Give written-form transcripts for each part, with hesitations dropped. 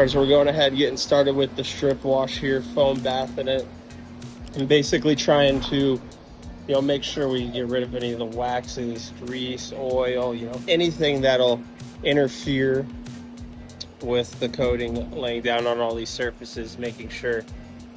All right, so we're going ahead getting started with the strip wash here, foam bathing it, and basically trying to, make sure we get rid of any of the waxes, grease, oil, anything that'll interfere with the coating, laying down on all these surfaces, making sure,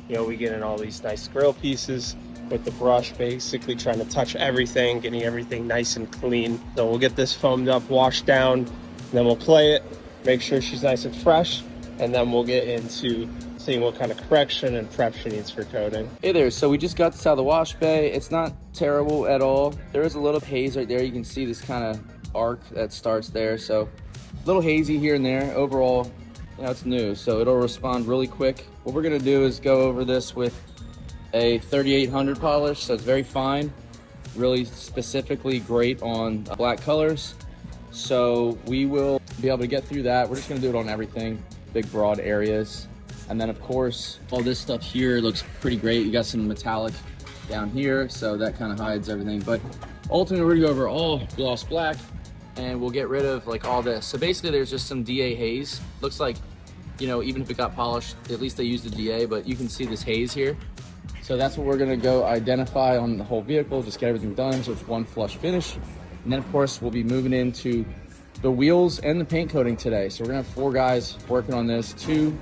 we get in all these nice grill pieces with the brush, basically trying to touch everything, getting everything nice and clean. So we'll get this foamed up, washed down, and then we'll play it, make sure she's nice and fresh, and then we'll get into seeing what kind of correction and prep she needs for coating. Hey there, so we just got this out of the wash bay. It's not terrible at all. There is a little haze right there. You can see this kind of arc that starts there. So a little hazy here and there. Overall, it's new, so it'll respond really quick. What we're gonna do is go over this with a 3800 polish, so it's very fine, really specifically great on black colors. So we will be able to get through that. We're just gonna do it on everything, big broad areas. And then of course, all this stuff here looks pretty great. You got some metallic down here, so that kind of hides everything. But ultimately, we're gonna go over all gloss black, and we'll get rid of like all this. So basically, there's just some DA haze. Looks like, even if it got polished, at least they used the DA, but you can see this haze here. So that's what we're gonna go identify on the whole vehicle, just get everything done, so it's one flush finish. And then of course, we'll be moving into the wheels and the paint coating today. So we're gonna have 4 guys working on this. 2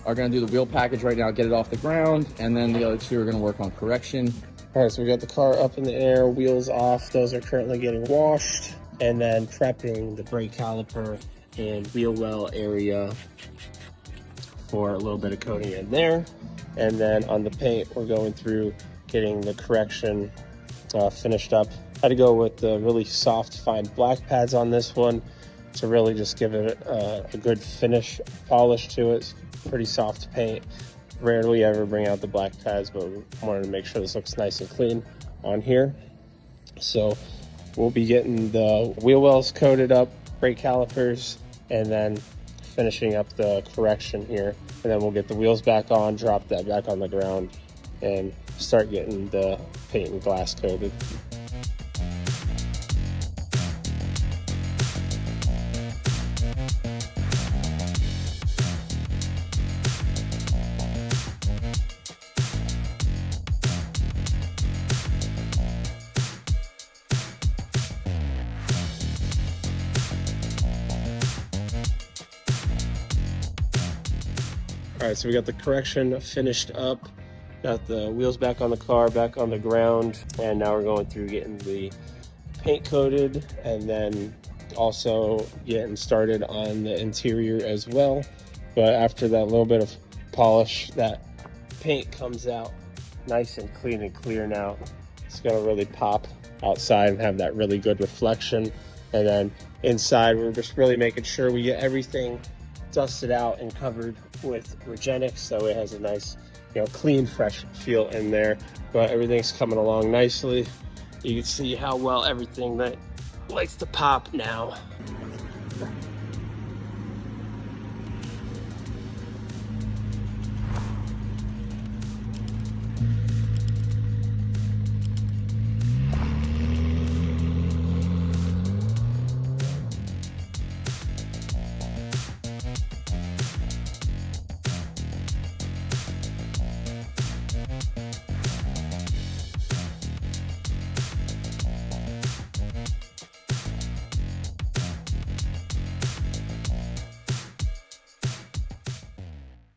are gonna do the wheel package right now, get it off the ground, and then the other 2 are gonna work on correction. All right, so we got the car up in the air, wheels off. Those are currently getting washed, and then prepping the brake caliper and wheel well area for a little bit of coating in there. And then on the paint, we're going through getting the correction finished up. I had to go with the really soft, fine black pads on this one to really just give it a good finish, polish to it. Pretty soft paint. Rarely ever bring out the black pads, but we wanted to make sure this looks nice and clean on here. So we'll be getting the wheel wells coated up, brake calipers, and then finishing up the correction here. And then we'll get the wheels back on, drop that back on the ground, and start getting the paint and glass coated. All right, so we got the correction finished up, got the wheels back on the car, back on the ground, and now we're going through getting the paint coated and then also getting started on the interior as well. But after that little bit of polish, that paint comes out nice and clean and clear now. It's gonna really pop outside and have that really good reflection. And then inside, we're just really making sure we get everything dusted out and covered with Regenix, so it has a nice, clean, fresh feel in there. But everything's coming along nicely. You can see how well everything that likes to pop now.